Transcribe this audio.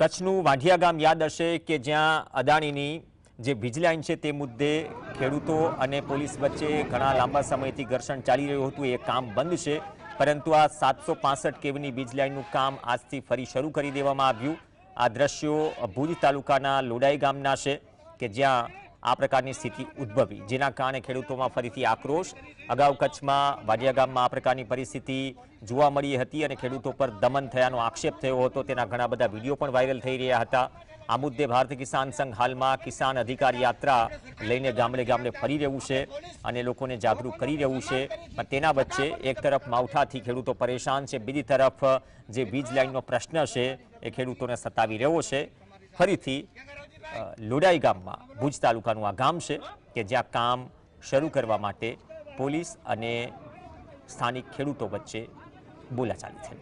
કચ્છનું વાંઢિયા ગામ યાદ હશે કે જ્યાં અદાણીની જે વીજ લાઇન છે તે મુદ્દે ખેડૂતો અને પોલીસ વચ્ચે ઘણા લાંબા સમયથી ઘર્ષણ ચાલી રહ્યું હતું। એ કામ બંધ છે, પરંતુ આ 765 કેવીની વીજ લાઇનનું કામ આજથી ફરી શરૂ કરી દેવામાં આવ્યું। આ દ્રશ્યો ભુજ તાલુકાના લોડાઈ ગામના છે કે જ્યાં આ પ્રકારની સ્થિતિ ઉદ્ભવી, જેના કારણે ખેડૂતોમાં ફરીથી આક્રોશ। અગાઉ કચ્છમાં વાડિયા ગામમાં આ પ્રકારની પરિસ્થિતિ જોવા મળી હતી અને ખેડૂતો પર દમન થયાનો આક્ષેપ થયો હતો। તેના ઘણા બધા વિડીયો પણ વાયરલ થઈ રહ્યા હતા। આ મુદ્દે ભારતીય કિસાન સંઘ હાલમાં કિસાન અધિકાર યાત્રા લઈને ગામડે ગામડે ફરી રહ્યું છે અને લોકોને જાગૃત કરી રહ્યું છે। પણ તેના વચ્ચે એક તરફ માવઠાથી ખેડૂતો પરેશાન છે, બીજી તરફ જે વીજ લાઇનનો પ્રશ્ન છે એ ખેડૂતોને સતાવી રહ્યો છે। ફરીથી લોડાઈ ગામમાં, ભુજ તાલુકાનું આ ગામ છે કે જ્યાં કામ શરૂ કરવા માટે પોલીસ અને સ્થાનિક ખેડૂતો વચ્ચે બોલાચાલી થઈ।